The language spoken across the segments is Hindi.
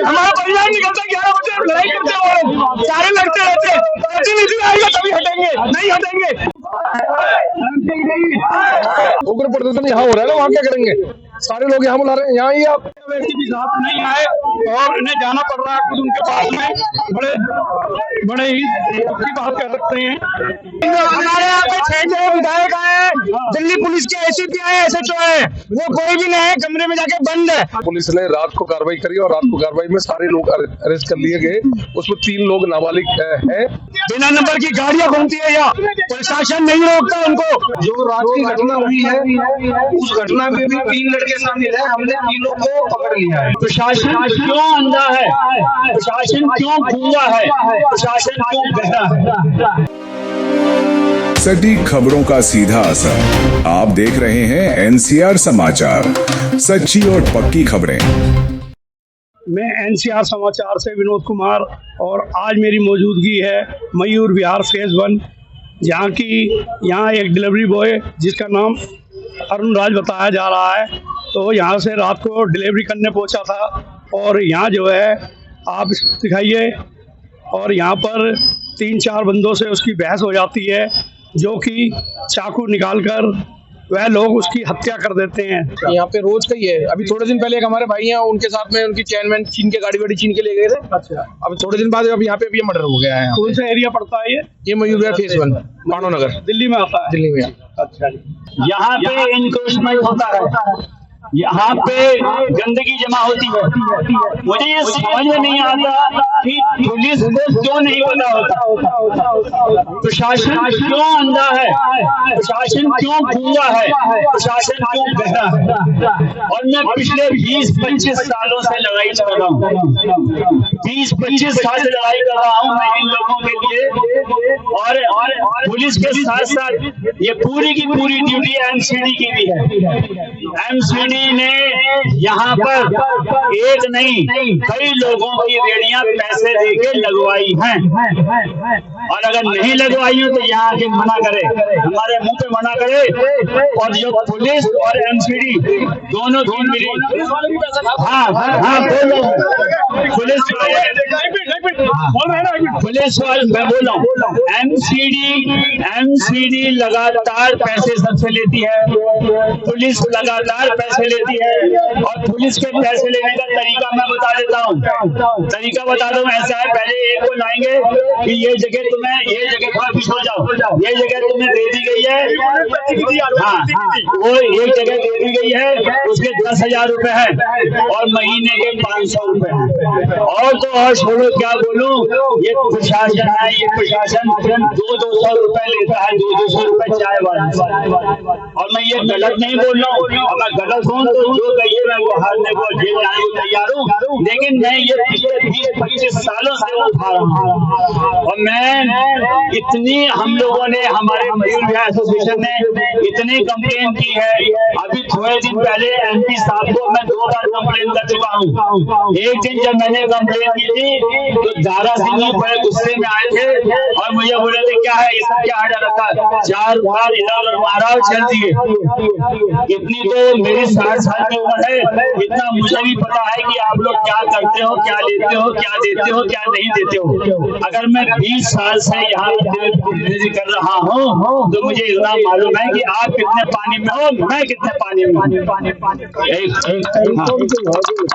हमारा परिवार निकलता 11 बजे, लड़ाई करते हैं वो लोग, सारे लड़ते रहते हैं। प्रतिनिधि आएगा तभी हटेंगे, नहीं हटेंगे। उग्र प्रदर्शन यहाँ हो रहा है ना, वहाँ क्या करेंगे? सारे लोग यहाँ बुला रहे हैं, यहाँ ही आप व्यक्ति भी साथ नहीं आए और इन्हें जाना पड़ रहा है खुद उनके पास में। बड़े ही की बात कर सकते हैं। हमारे यहाँ पे 6 जगह विधायक आए, दिल्ली पुलिस के एसीपी आए, SHO है, वो कोई भी नहीं है, कमरे में जाके बंद है। पुलिस ने रात को कार्रवाई करी और रात को कार्रवाई में सारे लोग अरेस्ट कर लिए गए। उसमें 3 लोग नाबालिग है। बिना नंबर की गाड़ियां घूमती है यहाँ, प्रशासन नहीं रोकता उनको। जो रात की घटना हुई है उस घटना में भी 3 लड़के शामिल है, हमने 3 लोग को पकड़ लिया है। प्रशासन क्यों अंधा है, प्रशासन क्यों गूंगा है, प्रशासन क्यों बहरा है? सटीक खबरों का सीधा असर। आप देख रहे हैं NCR समाचार, सच्ची और पक्की खबरें। मैं NCR समाचार से विनोद कुमार और आज मेरी मौजूदगी है मयूर विहार फेज 1, जहाँ एक डिलीवरी बॉय जिसका नाम अरुण राज बताया जा रहा है, तो यहाँ से रात को डिलीवरी करने पहुँचा था और यहाँ जो है आप दिखाइए, और यहाँ पर 3-4 बंदों से उसकी बहस हो जाती है, जो कि चाकू निकालकर वह लोग उसकी हत्या कर देते हैं। यहाँ पे रोज का ही है। अभी थोड़े दिन पहले एक हमारे भाई हैं, उनके साथ में उनकी चैनमैन छीन के गाड़ी छीन के ले गए थे। अच्छा। अब थोड़े दिन बाद अब यहाँ पे भी मर्डर हो गया है। कौन सा एरिया पड़ता है ये मयूर विहार फेज 1 मानो नगर, दिल्ली में आता है। दिल्ली में। अच्छा, यहाँ पे एनक्रोचमेंट होता है, यहाँ पे गंदगी जमा होती है। मुझे ये समझ में नहीं आता कि पुलिस को क्यों नहीं पता होता, प्रशासन क्यों अंधा है, प्रशासन क्यों गूंगा है, प्रशासन क्यों बहरा है। और मैं पिछले 20-25 सालों से लड़ाई कर रहा हूँ, 20-25 साल से लड़ाई कर रहा हूँ मैं इन लोगों के लिए। और पुलिस के साथ साथ ये पूरी की पूरी ड्यूटी MCD की भी है। MCD ने यहाँ पर एक नहीं कई लोगों की रेडियां पैसे देके लगवाई हैं, और अगर नहीं लगवाई हो तो यहाँ के मना करे, हमारे मुंह पे मना करे। और जो पुलिस और MCD दोनों की मिली, हाँ बोलो, पुलिस वाले मैं बोल रहा हूँ, MCD लगातार पैसे सबसे लेती है, पुलिस लगातार पैसे लेती है। और पुलिस के पैसे लेने का तरीका मैं बता देता हूँ, तरीका बता दूं। ऐसा है, पहले एक को लाएंगे कि ये जगह तुम्हें, ये जगह थोड़ा पीछे हो जाओ, ये जगह तुम्हें दे दी गई है, हाँ वो एक जगह दे दी गई है, उसके 10,000 रुपए है और महीने के 500 रुपए है। और तो और छोड़ो, क्या बोलूं, ये प्रशासन है, ये प्रशासन 200 रुपए लेता है, 200 रुपए चाय वाला। और मैं ये गलत नहीं बोल रहा हूँ, मैं गलत हूँ तो जो कहिए मैं वो हारने को जेल जाने को तैयार हूँ, लेकिन मैं ये पिछले 20-25 सालों से उठा रहा हूँ। और मैं इतनी, हम लोगों ने, हमारे मयूर विहार एसोसिएशन ने इतनी कंप्लेन की है। अभी थोड़े दिन पहले MP साहब को मैं 2 बार कंप्लेन कर चुका हूँ। एक दिन जब मैंने कंप्लेन की थी तो दारा सिंह बड़े गुस्से में आए थे और मुझे बोले थे क्या है ये सब, क्या हटा रखा, 4 बार इधर मारा और चल दिए। इतनी तो मेरी 60 साल की उम्र है, इतना मुझे भी पता है कि आप लोग क्या करते हो, क्या लेते हो, क्या देते हो, क्या नहीं देते हो। अगर मैं 20 साल से यहाँ कर रहा हूँ तो मुझे इतना मालूम है कि आप कितने पानी में हो, मैं कितने पानी में।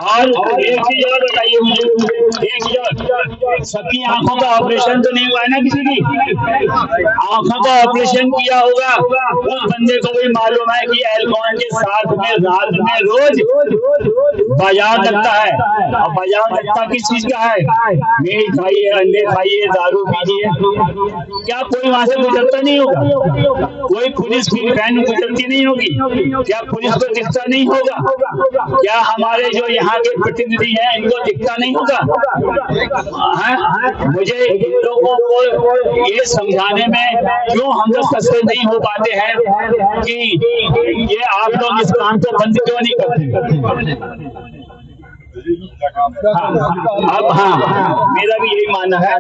और एक चीज और बताइए मुझे, एक चीज, सबकी आंखों का ऑपरेशन तो नहीं हुआ है ना, किसी की आंखों का ऑपरेशन किया होगा उस बंदे को भी मालूम है कि एल्कोहल के साथ में रात में रोज बाजार लगता है। और बाजार लगता किस चीज का है, मीट खाइए, अंडे खाइए, दारू पीजिए। क्या कोई वहां से गुजरता नहीं होगा, कोई पुलिस की वैन गुजरती नहीं होगी, क्या पुलिस को दिखता नहीं होगा, क्या हमारे जो यहाँ के प्रतिनिधि हैं इनको दिखता नहीं होगा। मुझे इन लोगों को ये समझाने में क्यों हम लोग सक्सेस नहीं हो पाते हैं कि ये आप लोग इस काम को बंद क्यों नहीं करते। अब हाँ, मेरा भी यही मानना है।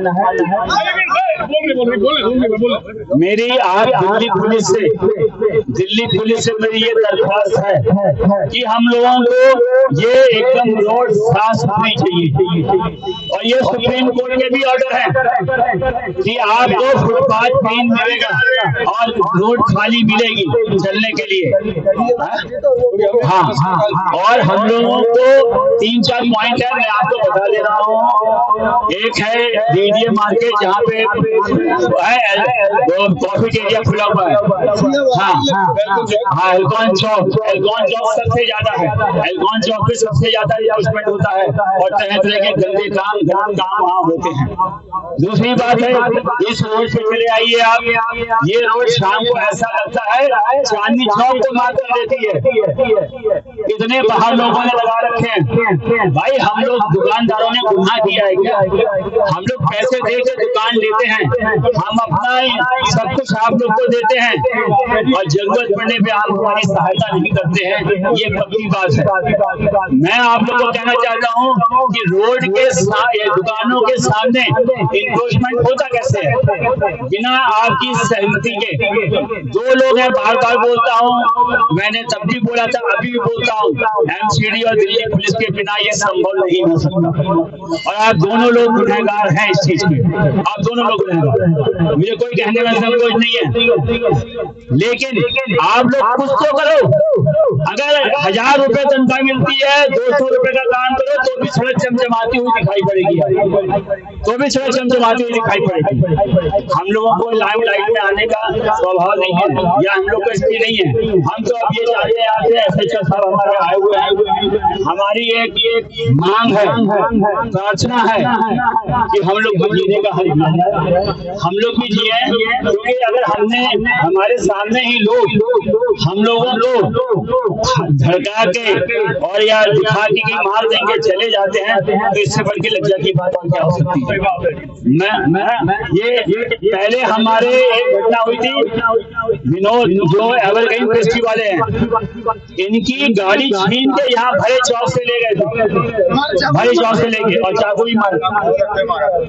मेरी आप दिल्ली पुलिस से मेरी ये दरख्वास्त है कि हम लोगों को ये एकदम रोड साफ सुथरी चाहिए, और ये सुप्रीम कोर्ट के भी ऑर्डर है कि आपको फुटपाथ क्लीन मिलेगा और रोड खाली मिलेगी चलने के लिए। हाँ, और हम लोगों को 3-4 पॉइंट है, मैं आपको बता दे रहा हूँ। एक है डीडीए मार्केट जहाँ पे है प्रॉफिट एरिया खुला हुआ है। हाँ, एल्कॉन चौक सबसे ज्यादा है, एल्कॉन चौक पे सबसे ज्यादा इन्वेस्टमेंट होता है और तरह तरह के गंदे काम वहाँ होते हैं। दूसरी बात है, इस रोड पे चले आइए आप, ये रोड शाम को ऐसा लगता है चांदनी चौक को मार कर देती है। इतने बाहर लोगों ने लगा रखे हैं। भाई हम लोग दुकानदारों ने गुनाह किया है क्या? हम लोग पैसे दे के दुकान लेते हैं, हम अपना सब कुछ आप लोग को देते हैं और जरूरत पड़ने पे आप हमारी सहायता नहीं करते हैं, ये पक्की बात है। मैं आप लोग को कहना चाहता हूँ कि रोड के दुकानों के सामने इन्क्रोचमेंट होता कैसे है बिना आपकी सहमति के? 2 लोग हैं, बार बार बोलता हूँ, मैंने तब भी बोला था, अभी भी बोलता हूँ, एमसीडी और दिल्ली पुलिस के बिना ये संभव नहीं हो सकता। और आप दोनों लोग गुनहगार हैं इस चीज के, आप दोनों लोग गुनहगार हैं, मुझे कोई कहने में संकोच नहीं है। लेकिन आप लोग कुछ तो करो। अगर 1000 रुपए तनख्वाह मिलती है, 200 रुपए का काम करो तो भी सड़क चमचमाती हुई दिखाई पड़ेगी, हम लोगों को लाइमलाइट में आने का स्वभाव नहीं है, या हम लोग को इसकी नहीं है। हम तो अब ये चाहते हैं, एसएचओ साहब हमारे आए हुए हैं, हमारी एक मांग है, प्रार्थना है कि हम लोग भी जीने का हक है, हम लोग भी जिए। क्योंकि अगर हमने हमारे सामने ही लोग हम लोगों को धड़का के और या दिखा के मार देंगे चले जाते हैं, तो इससे बढ़ के लज्जा की बात क्या हो सकती है? ये पहले हमारे एक घटना हुई थी, विनोद जो एवरग्रीन पेस्ट्री वाले हैं, इनकी गाड़ी छीन के यहाँ भरे चौक से ले गए थे, भरे चौक से लेके, और चाकू भी मारा।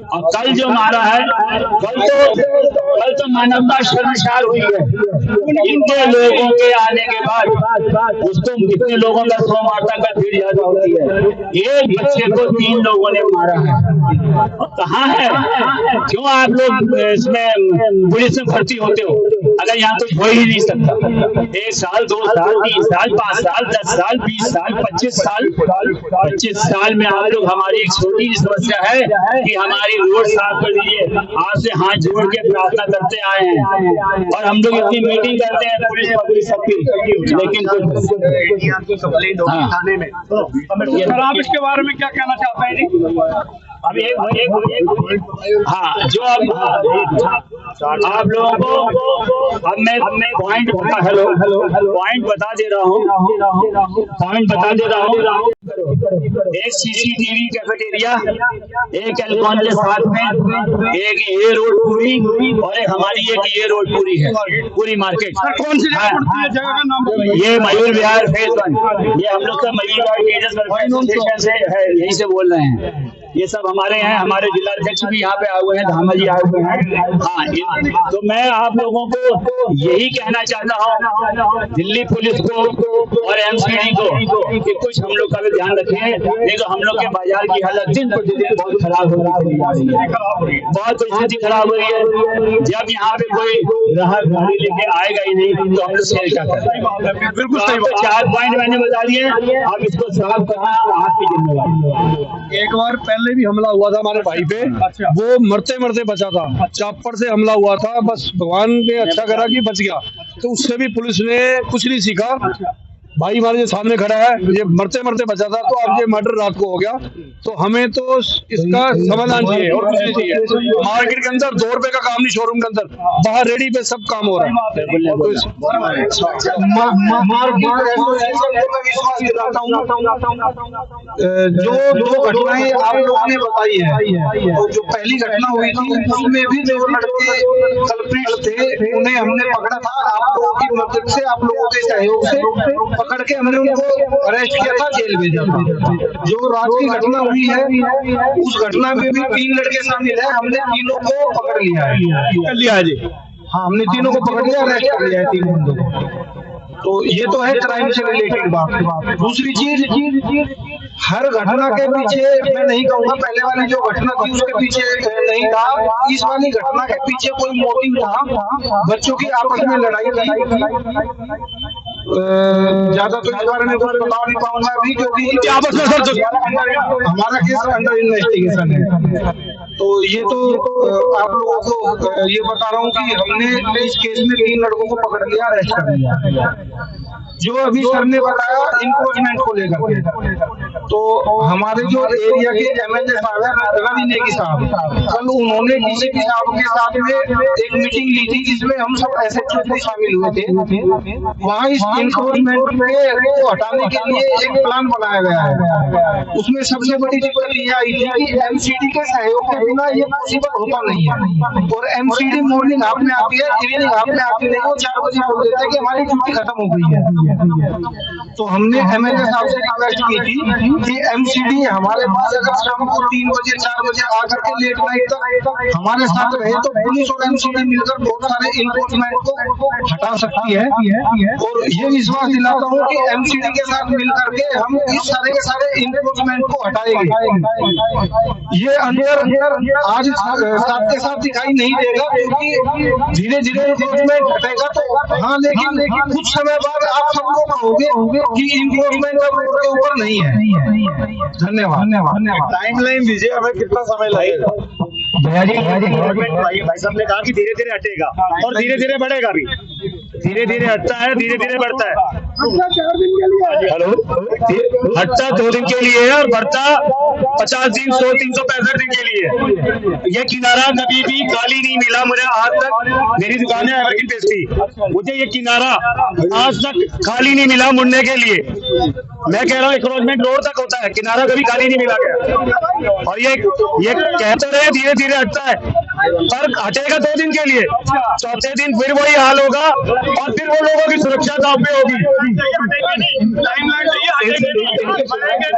और कल जो मारा है, कल तो मानवता शर्मसार हुई है। इतने लोगों के आने के बाद उसको कितने लोगों का 100 मारता का भीड़ ज्यादा होती है। एक बच्चे को 3 लोगों ने मारा है, कहाँ है? क्यों आप लोग इसमें पुलिस में भर्ती होते हो अगर यहाँ कुछ हो ही नहीं सकता? 1 साल, 2 साल, 3 साल, 5 साल, 10 साल, 20 साल, 25 साल, 25 साल में आप लोग हमारी एक छोटी समस्या है कि हमारी रोड साफ कर दीजिए, आपसे हाथ जोड़ के प्रार्थना करते आए हैं, और हम लोग इतनी मीटिंग करते हैं पुलिस सबकी, लेकिन कंप्लेंट होगी थाने में। सर आप इसके बारे में क्या कहना चाहते हैं? अभी हाँ, जो अब आप लोगों को अब मैं पॉइंट बता दे रहा हूँ, एक सीसीटीवी कैफेटेरिया, एक एल्कॉन के साथ में एक ये रोड पूरी, और एक हमारी एक ये रोड पूरी है, पूरी मार्केट। कौन सी जगह पड़ती है? जगह का नाम ये मयूर विहार फेज 1, ये हम लोग का मयूर विहार से है, यहीं से बोल रहे हैं। ये सब हमारे हैं, हमारे जिलाध्यक्ष भी यहाँ पे आए हुए हैं, धामा जी आए हुए हैं। हाँ, तो मैं आप लोगों को यही कहना चाहता हूँ, दिल्ली पुलिस को और एमसीडी को कि कुछ हम लोग का भी ध्यान रखें, नहीं तो हम लोग के बाजार की हालत दिन प्रतिदिन बहुत खराब हो रही है, बहुत स्थिति खराब हो रही है। जब यहाँ पे कोई ग्राहक गाड़ी लेके आएगा ही नहीं तो हम लोग सेल क्या करें? बिल्कुल सही बात। 4 पॉइंट मैंने बता दिए, अब इसको साफ करना आपकी जिम्मेदारी। एक बार पहले भी हमला हुआ था हमारे भाई पे, वो मरते मरते बचा था, चापर से हमला हुआ था, बस भगवान ने अच्छा करा कि बच गया। तो उससे भी पुलिस ने कुछ नहीं सीखा। भाई हमारे जो सामने खड़ा है, ये मरते मरते बचा था, तो अब ये मर्डर रात को हो गया, तो हमें तो इसका समाधान चाहिए और कुछ नहीं चाहिए। मार्केट के अंदर 2 रुपए का काम नहीं, शोरूम के अंदर, बाहर रेडी पे सब काम हो रहा है। जो 2 घटनाएं आप लोगों ने बताई है, जो पहली घटना हुई थी उसमें भी जो लड़के कल्प्रिट थे उन्हें हमने पकड़ा था, आप लोगों की मदद से, आप लोगों के सहयोग से पकड़ के हमने उनको अरेस्ट किया था, जेल भेजा था। जो रात की घटना हुई है उस घटना में भी 3 लड़के शामिल है, हमने तीनों को पकड़ लिया है जी। हाँ, हमने तीनों को पकड़ लिया, अरेस्ट कर लिया है 3 बंदों को। तो ये तो है क्राइम से रिलेटेड बात। दूसरी चीज, हर घटना के पीछे मैं नहीं कहूँगा, पहले वाली जो घटना थी उसके पीछे नहीं था, इस वाली घटना के पीछे कोई मोटिव था, बच्चों की आपस में लड़ाई थी। ज्यादा तो इस बारे में कुछ बता नहीं पाऊंगा अभी, क्योंकि आपस में सर हमारा केस अंडर इन्वेस्टिगेशन है। तो ये तो आप लोगों को ये बता रहा हूँ कि हमने इस केस में 3 लड़कों को पकड़ लिया, अरेस्ट कर लिया। जो अभी सर ने बताया इन्फोर्समेंट को लेकर, तो हमारे जो एरिया के एमएलए साहब है रवि नेगी साहब, कल उन्होंने डीसीपी साहब के साथ में एक मीटिंग ली थी जिसमें हम सब एसएचओ भी शामिल हुए थे। वहाँ इस इन्फोर्समेंट को हटाने के लिए एक प्लान बनाया गया है। उसमें सबसे बड़ी दिक्कत ये आई थी कि एमसीडी के सहयोग के बिना ये पॉसिबल होता नहीं है। और एमसीडी मॉर्निंग हाफ में आती है, इवनिंग हाफ में आती नहीं, वो 4 बजे बोल देते हैं कि हमारी ड्यूटी खत्म हो गई है। तो हमने एमएलए साहब से रिक्वेस्ट की थी कि एमसीडी हमारे पास अगर शाम को 3 बजे 4 बजे आकर के लेट नाइट तक हमारे साथ रहे तो पुलिस और एमसीडी मिलकर बहुत सारे इन्फोर्समेंट को हटा सकती है। और ये विश्वास दिलाता हूँ कि एमसीडी के साथ मिलकर के हम इस सारे के सारे इन्फोर्समेंट को हटाएंगे। ये अंदर आज साथ के साथ दिखाई नहीं देगा, क्योंकि धीरे धीरे इन्फोर्समेंट हटेगा तो हाँ, लेकिन कुछ समय बाद आप सब लोग कहोगे कि इन्फोर्समेंट अब रोड के ऊपर नहीं है। धन्यवाद। टाइमलाइन दीजिए, हमें कितना समय लगेगा? भाई साहब ने कहा कि धीरे धीरे हटेगा और धीरे धीरे बढ़ेगा भी, धीरे धीरे हटता है, धीरे धीरे बढ़ता है। 4 दिन के लिए हेलो, हटता 2 दिन के लिए है और बढ़ता 50 दिन 100 365 दिन के लिए। ये किनारा कभी भी खाली नहीं मिला मुझे आज तक। मेरी दुकान है एवरग्रीन पेस्ट्री, मुझे ये किनारा आज तक खाली नहीं मिला मुड़ने के लिए। मैं कह रहा हूँ एक्रोचमेंट रोड तक होता है, किनारा कभी खाली नहीं मिला गया। और ये कहते रहे धीरे धीरे हटता है, पर हटेगा 2 दिन के लिए, चौथे दिन फिर वही हाल होगा और फिर वो लोगों की सुरक्षा दांव पे होगी।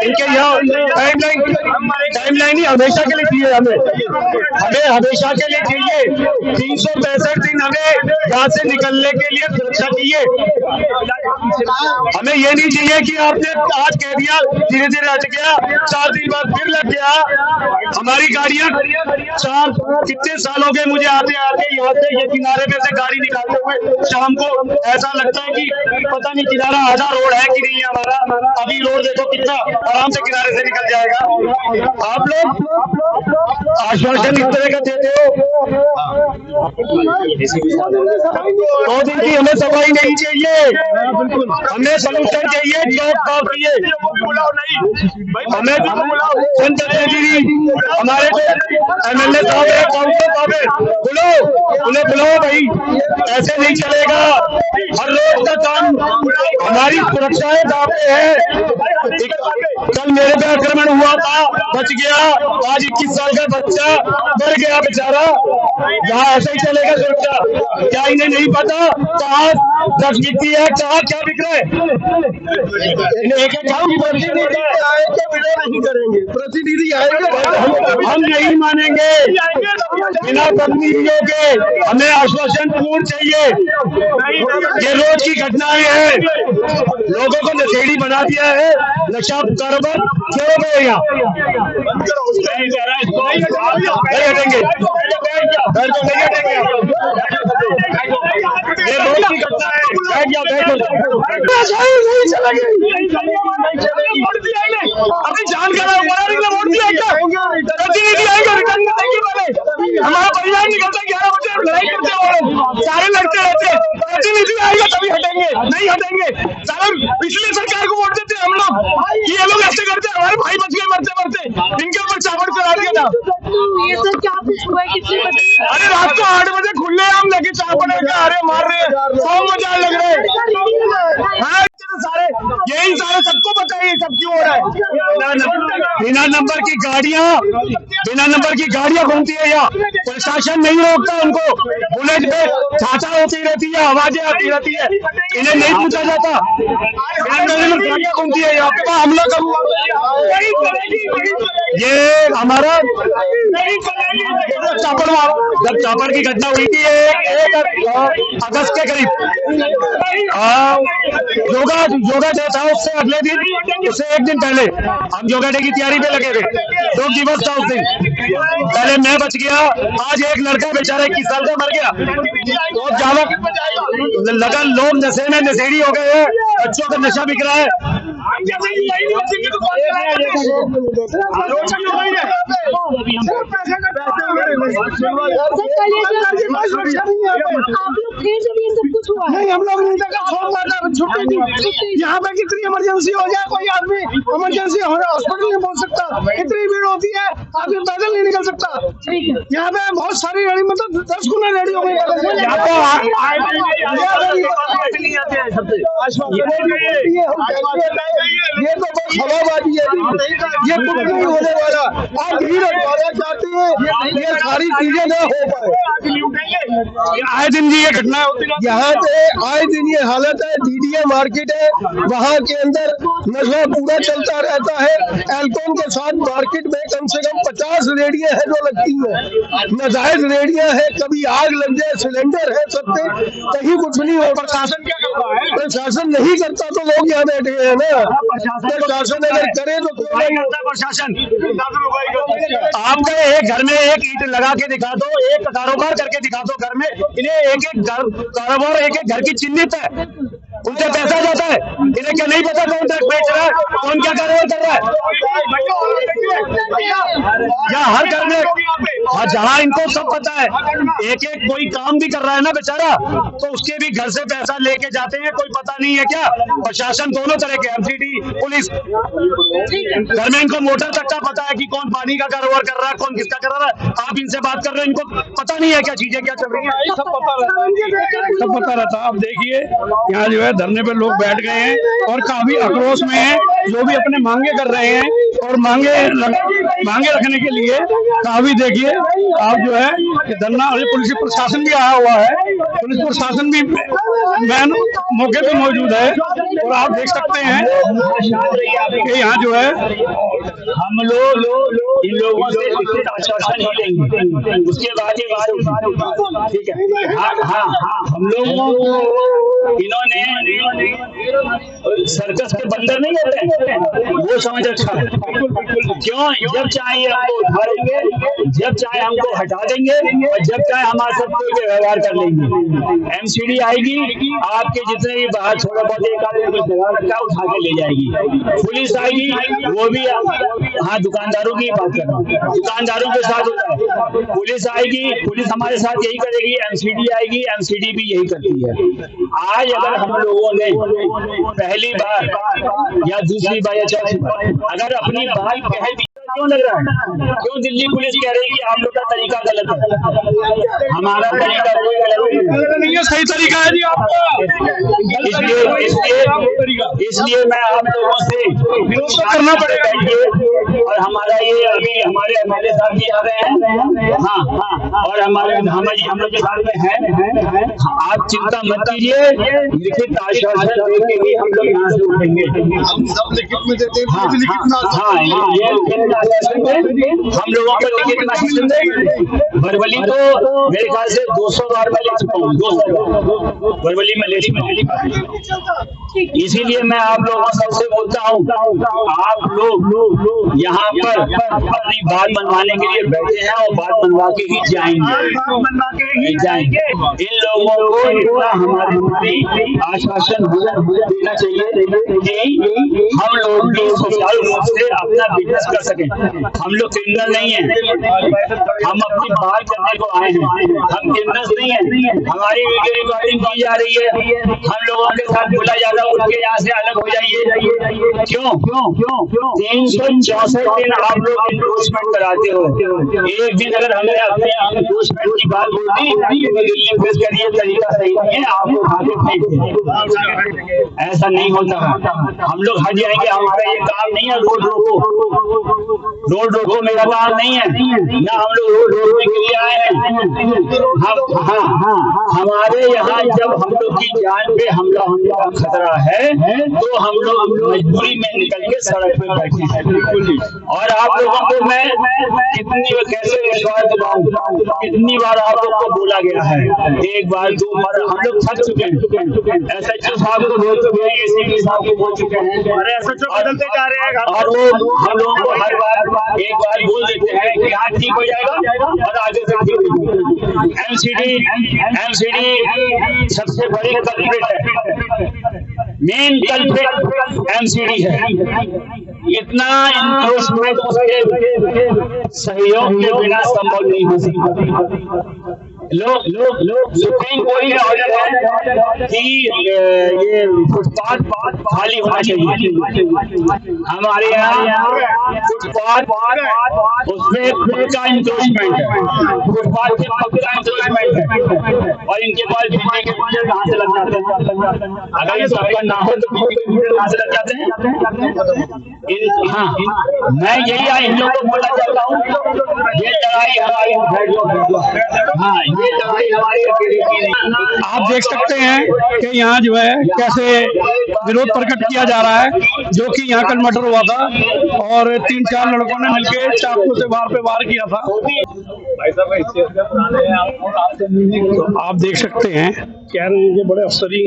इनके यहाँ टाइमलाइन ही हमेशा के लिए चाहिए, हमें हमेशा के लिए चाहिए। 365 दिन हमें यहाँ से निकलने के लिए सुरक्षा चाहिए। हमें ये नहीं चाहिए कि आपने आज कह दिया धीरे धीरे हट गया, 4 दिन बाद फिर लग गया। हमारी गाड़ियां 4 कितने साल हो गए मुझे आते आते यहाँ से ये किनारे में से गाड़ी निकालते हुए शाम को ऐसा लगता है कि पता नहीं किनारा आधा रोड है कि नहीं हमारा। अभी रोड देखो कितना आराम से किनारे से निकल जाएगा। आप लोग आश्वासन इस तरह का देते हो, 2 दिन की हमें सफाई नहीं चाहिए, हमें सोल्यूशन चाहिए, जॉब कॉप चाहिए। हमें जनप्रतिनिधि हमारे जो एमएलए साहब है, काउंसिलर साहब है, उन्हें बुलाओ भाई, ऐसे नहीं चलेगा। हर रोज का काम, हमारी सुरक्षाएं दांव पे है। कल मेरे पे आक्रमण हुआ था, बच गया, आज 21 साल का बच्चा मर गया बेचारा। यहाँ ऐसे ही चलेगा सुरक्षा? क्या इन्हें नहीं पता कहाँ ड्रग्स बिकती है, कहाँ क्या बिक रहा है? इन्हें एक प्रतिनिधि आएंगे, विरोध नहीं करेंगे, प्रतिनिधि आएंगे, हम नहीं मानेंगे बिना प्रतिनिधियों के। हमें आश्वासन पूर्ण चाहिए। ये रोज की घटनाएं हैं, लोगों को नशेड़ी बना दिया है, नशा कारोबार छोड़ो गए यहाँ नहीं हटेंगे, नहीं हटेंगे। ये रोज की घटना है, बैठ जाओ अपनी जान का वोट दिया, प्रतिनिधि आएंगे, रिटर्न देंगे। पहले हमारा परिवार निकलता 11 बजे, लड़ाई करते हैं, सारे लड़ते रहते हैं, प्रतिनिधि आएगा तभी हटेंगे, नहीं हटेंगे। सारे पिछली सरकार को वोट देते हम लोग, ये लोग ऐसे करते हैं, हमारे भाई बच गए मरते मरते, इनके ऊपर चावल चढ़ा दिया था। ये सब क्या हुआ है, कितने बजे? अरे रात को 8 बजे खुले हम लेके चावल अरे मार रहे हैं, 100 मजा लग रहे हैं। सारे, यही सारे सबको पता है ये सब क्यों हो रहा है। बिना नंबर की गाड़ियां घूमती है यहाँ, प्रशासन नहीं रोकता उनको, बुलेट पे छाछा होती रहती है, आवाजें आती रहती है, इन्हें नहीं पूछा जाता। गाड़ियां घूमती है यहाँ पे, हमला कब हुआ? ये हमारा जब चापड़ की घटना हुई थी 1 अगस्त के करीब, योगा डे था, उससे अगले दिन, उससे 1 दिन पहले हम योगा डे की तैयारी पे लगे थे। योग दिवस था उस दिन, पहले मैं बच गया, आज एक लड़का बेचारा 21 साल का मर गया। बहुत ज्यादा लगा, लोग नशे में नशेड़ी हो गए हैं, बच्चों का नशा बिक रहा है। आप लोग फिर जब ये सब कुछ हुआ नहीं, हम लोग नहीं देखा, छुट्टी थी। यहाँ पे कितनी इमरजेंसी हो जाए, कोई आदमी इमरजेंसी हॉस्पिटल नहीं पहुँच सकता, इतनी भीड़ होती है, आदमी पैदल नहीं निकल सकता। यहाँ पे बहुत सारी रेडी, मतलब 10 गुना रेडी हो गई। ये तो बस हवाबाजी है, ये कुछ नहीं होने वाला। आप भीड़ अखबार चाहते हैं ये सारी चीजें न हो पाए। आए दिन ये घटना होती है यहाँ पे, आए दिन ये हालत है। डीडीए मार्केट है, वहाँ के अंदर नशा पूरा चलता रहता है। एल्कोहल के साथ मार्केट में कम से कम 50 रेडियां हैं जो लगती हैं, नाजायज रेडियां हैं। कभी आग लग जाए, सिलेंडर है सबसे, कहीं कुछ नहीं हो। प्रशासन क्या करता है? प्रशासन नहीं करता तो लोग यहाँ बैठे हैं ना। प्रशासन अगर करे तो प्रशासन आपका एक घर में एक ईंट लगा के दिखा दो, एक कारोबार करके दिखा दो घर में, इन्हें एक कारोबार, एक घर की चिन्हित है, उनसे पैसा जाता है, इन्हें क्या नहीं पता कौन ट्रक बेच रहा है, कौन क्या कारोबार कर रहा है? या हर घर में, जहाँ इनको सब पता है, एक कोई काम भी कर रहा है ना बेचारा, तो उसके भी घर से पैसा लेके जाते हैं, कोई पता नहीं है क्या? प्रशासन दोनों तरह के, एमसीडी, पुलिस, घर में इनको मोटर तक का पता है कि कौन पानी का कारोबार कर रहा है, कौन किसका कर रहा है। आप इनसे बात कर रहे हैं, इनको पता नहीं है क्या चीजें क्या चल रही है, सब पता रहता। आप देखिए यहाँ जो है धरने पे लोग बैठ गए हैं और काफी आक्रोश में हैं, जो भी अपने मांगे कर रहे हैं, और मांगे रखने के लिए काफी, देखिए आप जो है धरना, और पुलिस प्रशासन भी आया हुआ है, पुलिस प्रशासन भी मैन मौके पे मौजूद है। और आप देख सकते हैं कि यहाँ जो है हम लोग इन लोगों से लिखित आश्वासन ही लेंगे, उसके बाद ठीक है। हाँ, हम लोगों इन्होंने सर्कस के बंदर नहीं होते, वो समझ रखा है। क्यों? जब चाहे हमको उठा देंगे, जब चाहे हमको हटा देंगे, और जब चाहे हमारे साथ कोई भी व्यवहार कर लेंगे। एमसीडी आएगी, आपके जितने भी बाहर छोटा बहुत एक आदमी कुछ व्यवहार रखा है उठा के ले जाएगी। पुलिस आएगी, वो भी, हाँ दुकानदारों की बात कर रहा हूँ, दुकानदारों के साथ होता है। पुलिस आएगी, पुलिस हमारे साथ यही करेगी। एमसीडी आएगी, एमसीडी भी यही करती है। आज अगर हम लोगों ने पहली बार या दूसरी बार या चौथी बार अगर अपनी बात कह दी, क्यों लग रहा है? क्यों दिल्ली पुलिस कह रही है कि आप लोग का तरीका गलत है? हमारा तरीका कोई गलत नहीं है, सही तरीका है जी आपका। इसलिए मैं आप लोगों से करना पड़ेगा ये, और हमारा ये अभी हमारे एमएलए साहब भी आ रहे हैं, हाँ, और हमारे हम लोग के साथ में है। आप चिंता मत कीजिए, लिखित आश्वासन देके ही हम लोग यहाँ से उठेंगे। हम सब लिखित में देते हैं, हम लोगों को लिखित में आश्वासन देंगे। बरवली तो मेरे ख्याल से 200 बार मैं ले चुका हूँ, 200 बरवली में ले चुका हूँ। इसीलिए मैं आप लोगों सबसे बोलता हूँ, आप लोग यहाँ पर अपनी बात मनवाने के लिए बैठे हैं, और बात मनवा के ही जाएंगे। इन लोगों को इतना हमारी आश्वासन देना चाहिए कि हम लोग भी सुचारू रूप से अपना बिजनेस कर सकें। हम लोग क्रिमिनल नहीं है, हम अपनी बात करने को आए हैं, हम क्रिमिनल नहीं है। हमारी वीडियो रिकॉर्डिंग की जा रही है, हम लोगों के साथ बोला जा रहा है उनके यहाँ से अलग हो जाइए। क्यों 364 दिन आप लोग एनक्रोचमेंट कराते हो। एक दिन अगर हमने अपने एनक्रोचमेंट की बात बोल दी तो दिल्ली पुलिस का ये तरीका सही नहीं है, आपको खाते फेंक दे। ऐसा नहीं होता। हम लोग हट जाएंगे, हमारा ये काम नहीं है रोड रोको मेरा काम नहीं है ना, हम लोग रोड रोकने के लिए आए हैं। हमारे यहाँ जब हम लोग की जान पे हमला होने का खतरा है तो हम लोग मजबूरी में निकल के सड़क पे बैठे हैं। और आप लोगों को मैं कितनी कैसे विश्वास दिलाऊं, कितनी बार आप लोग को बोला गया है, एक बार दो बार हम लोग थक चुके हैं। एसएचओ साहब को बोल चुके हैं, एसीपी साहब को बोल चुके हैं, एसएचओ बदलते जा रहे हैं और वो हम लोगों को हर बार एक बार बोल देते हैं कि हाँ ठीक हो जाएगा और आगे से ठीक हो जाएगा। एमसीडी सबसे बड़ी कल्प्रिट है, मेन कल्प्रिट एमसीडी है। इतना इन्क्रोचमेंट उसके सहयोग के बिना संभव नहीं हो सकता। लोग सुप्रीम कोर्ट में ऑर्डर है कि ये फुटपाथ खाली होना चाहिए। हमारे यहाँ फुटपाथ उसमें पक्का इंक्रोचमेंट है, फुटपाथ पे पक्का इंक्रोचमेंट है और इनके पास बिजली के मीटर कहाँ से लग जाते हैं? अगर ये सबका ना हो तो बिजली के मीटर कहाँ से लग जाते हैं? हाँ, मैं यही इन लोगों को बोलना चाहता हूँ, ये लड़ाई हमारी, ये लड़ाई हमारी अकेले की नहीं। आप देख सकते हैं कि यहाँ जो है कैसे विरोध प्रकट किया जा रहा है, जो कि यहाँ कल मर्डर हुआ था और 3-4 लड़कों ने मिलकर चाकू से वार किया था। तो आप देख सकते हैं कह रहे हैं कि बड़े अफसरी,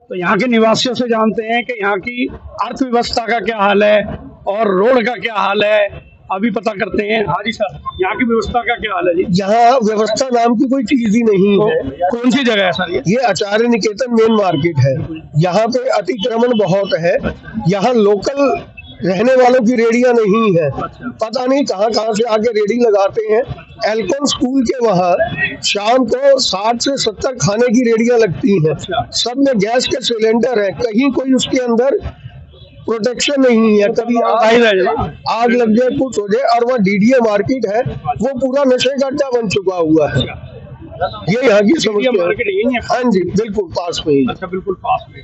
तो यहाँ के निवासियों से जानते हैं कि यहाँ की अर्थव्यवस्था का क्या हाल है और रोड का क्या हाल है, अभी पता करते हैं। हाँ जी सर, यहाँ की व्यवस्था का क्या हाल है जी? यहाँ व्यवस्था नाम की कोई चीज ही नहीं है। कौन सी जगह है सर ये आचार्य निकेतन मेन मार्केट है। यहाँ पे अतिक्रमण बहुत है, यहाँ लोकल रहने वालों की रेडियां नहीं है, पता नहीं कहाँ से आके रेडी लगाते हैं। एल्कोन स्कूल के वहाँ शाम को 60 से 70 खाने की रेडियां लगती हैं, सब में गैस के सिलेंडर है, कहीं कोई उसके अंदर प्रोटेक्शन नहीं है, कभी आग लग जाए कुछ हो जाए। और वह डीडीए मार्केट है, वो पूरा नशे का अड्डा बन चुका हुआ है। ये यहाँ की समस्या मार्केट यही है? हाँ जी, बिल्कुल पास में ही। अच्छा, बिल्कुल पास में।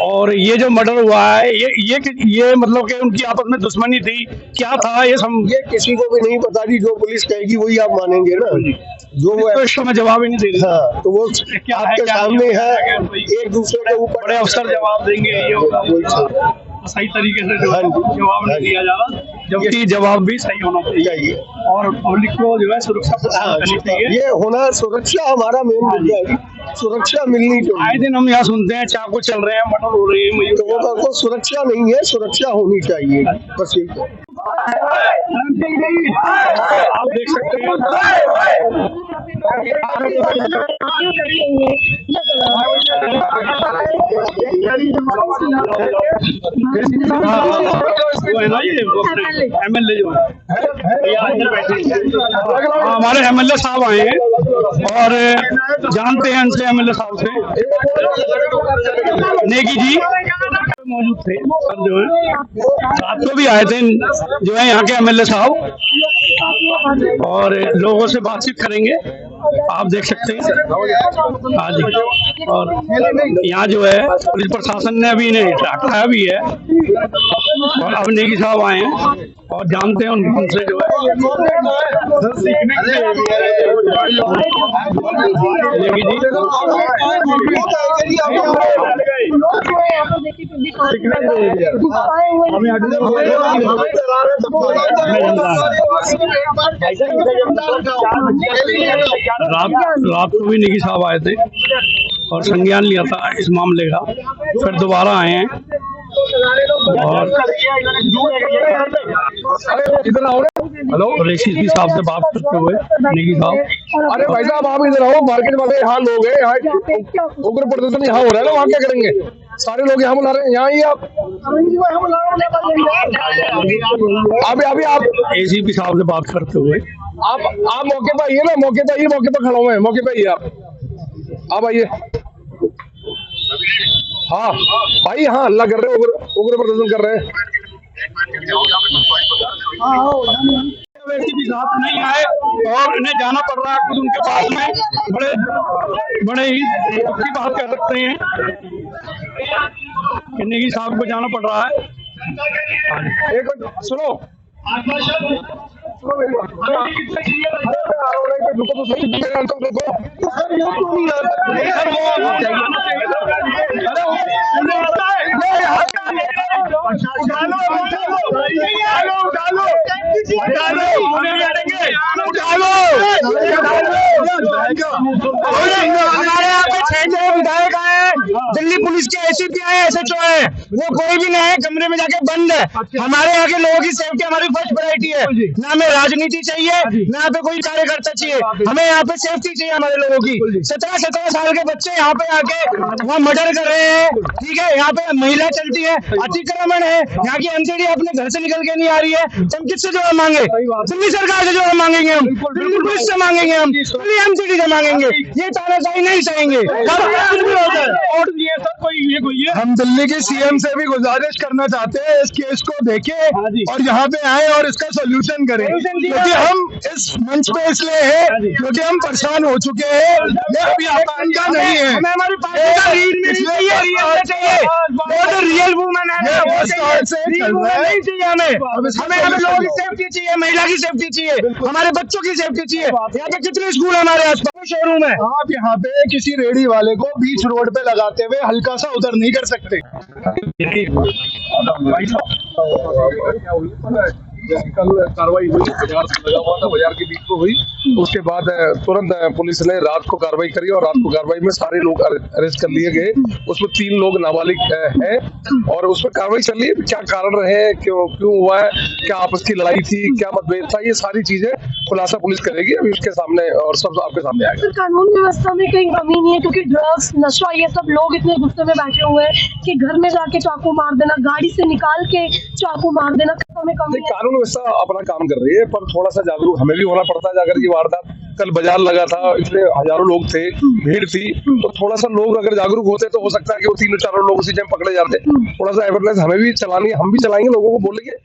और ये जो मर्डर हुआ है ये मतलब कि उनकी आपस में दुश्मनी थी, क्या था ये किसी को भी नहीं पता जी, जो पुलिस कहेगी वही आप मानेंगे ना, जो वो तो मैं जवाब ही नहीं दे रही। हाँ, तो वो आपके सामने है, एक दूसरे के ऊपर बड़े अफसर जवाब देंगे, ये होगा सही तरीके से जवाब नहीं दिया जा रहा, जबकि जवाब भी सही होना चाहिए और पब्लिक को जो है सुरक्षा प्रदान करनी चाहिए। ये होना, सुरक्षा हमारा मेन मुद्दा है, सुरक्षा मिलनी चाहिए। आए दिन हम यहाँ सुनते हैं चाकू चल रहे हैं, मर्डर हो रहे हैं, तो सुरक्षा नहीं है, सुरक्षा होनी चाहिए, बस यही है। आप देख सकते हैं वो है ना, ये एमएलए जो है हमारे एमएलए साहब आए हैं और जानते हैं उनसे, एमएलए साहब से नेगी जी मौजूद थे और जो है रात को भी आए थे जो है यहाँ के एमएलए साहब, और लोगों से बातचीत करेंगे। आप देख सकते हैं हाँ जी, और यहाँ जो है पुलिस प्रशासन ने अभी इन्हें हटाया भी है और अब नेगी साहब आए हैं और जानते हैं उनसे जो है रात को भी नेगी साहब आए थे और संज्ञान लिया था इस मामले का, फिर दोबारा आए हैं इधर आओ। हेलो, एसीपी साहब से बात करते हुए नेगी साहब। अरे भाई साहब आप इधर आओ, मार्केट वाले यहाँ लोग हैं, यहाँ उग्र प्रदर्शन यहाँ हो रहा है ना, वहाँ क्या करेंगे? सारे लोग यहाँ बुला रहे हैं, यहाँ ही आप अभी आप एसीपी साहब से बात करते हुए आप मौके पर आइए ना, मौके पर खड़ा हुए हैं, मौके पर आइए आप आइए। हाँ भाई, हाँ हल्ला कर रहे हैं, उग्र प्रदर्शन कर रहे हैं। एसीपी साहब नहीं आए और इन्हें जाना पड़ रहा है खुद उनके पास में। बड़े ही की बात कर सकते हैं, नेगी साहब को जाना पड़ रहा है। एक मिनट सुनो, रुको तो सही, हमारे यहाँ पे 6 विधायक आए हैं, दिल्ली पुलिस के एसीपी आए, एसएचओ है, वो कोई भी नहीं है, कमरे में जाके बंद है। हमारे यहाँ के लोगों की सेफ्टी हमारी फर्स्ट प्रायोरिटी है। ना हमें राजनीति चाहिए, ना यहाँ पे कोई कार्यकर्ता चाहिए, हमें यहाँ पे सेफ्टी चाहिए हमारे लोगों की। 17 साल के बच्चे यहाँ पे आके वहाँ मर्डर कर रहे हैं, ठीक है, यहाँ पे महिला चलती है, अतिक्रमण है, यहाँ की एमसीडी अपने घर से निकल के नहीं आ रही है, तो हम किससे जवाब मांगे? दिल्ली सरकार से जवाब मांगेंगे, हम दिल्ली पुलिस से मांगेंगे, हम दिल्ली एमसीडी से मांगेंगे। ये तानाशाही नहीं सहेंगे। हम दिल्ली के सीएम से भी गुजारिश करना चाहते हैं, इस केस को देखें और यहाँ पे आए और इसका सोल्यूशन करें, क्योंकि हम इस मंच पे इसलिए हैं क्योंकि हम परेशान हो चुके हैं। ये अभी आतंक का नहीं है, हमें हमारी पार्टी का लीड नहीं चाहिए, वो तो रियल वुमन है, वो चाहिए नहीं चाहिए हमें लोगों की सेफ्टी चाहिए, महिला की सेफ्टी चाहिए, हमारे बच्चों की सेफ्टी चाहिए। यहाँ पे कितने स्कूल है हमारे आसपास, शोरूम है। आप यहाँ पे किसी रेडी वाले को बीच रोड पे लगाते हुए हल्का सा उधर नहीं कर सकते। जैसे कल कार्रवाई हुई, बाजार लगा हुआ था, बाजार के बीच में हुई, उसके बाद तुरंत पुलिस ने रात को कार्रवाई करी और रात को कार्रवाई में सारे लोग अरेस्ट कर लिए गए। उसमें 3 लोग नाबालिग हैं और उसमें कार्रवाई चल रही है। क्या कारण रहे, क्यों हुआ है, क्या आपस की लड़ाई थी, क्या मतभेद था, ये सारी चीजें खुलासा पुलिस करेगी अभी उसके सामने, और सब आपके सामने आएगा। कानून व्यवस्था में कहीं कमी नहीं है, क्योंकि ड्रग्स, नशा, ये सब लोग इतने गुस्से में बैठे हुए हैं कि घर में जाके चाकू मार देना, गाड़ी से निकाल के चाकू मार देना, में कमी है। कानून व्यवस्था अपना काम कर रही है, पर थोड़ा सा जागरूक हमें भी होना पड़ता है। जाकर की वारदात कल बाजार लगा था, इतने हजारों लोग थे, भीड़ थी, तो थोड़ा सा लोग अगर जागरूक होते तो हो सकता है कि वो 3-4 लोग उसी टाइम पकड़े जाते। थोड़ा सा अवेयरनेस हमें भी चलानी है, हम भी चलाएंगे, लोगों को बोलेंगे।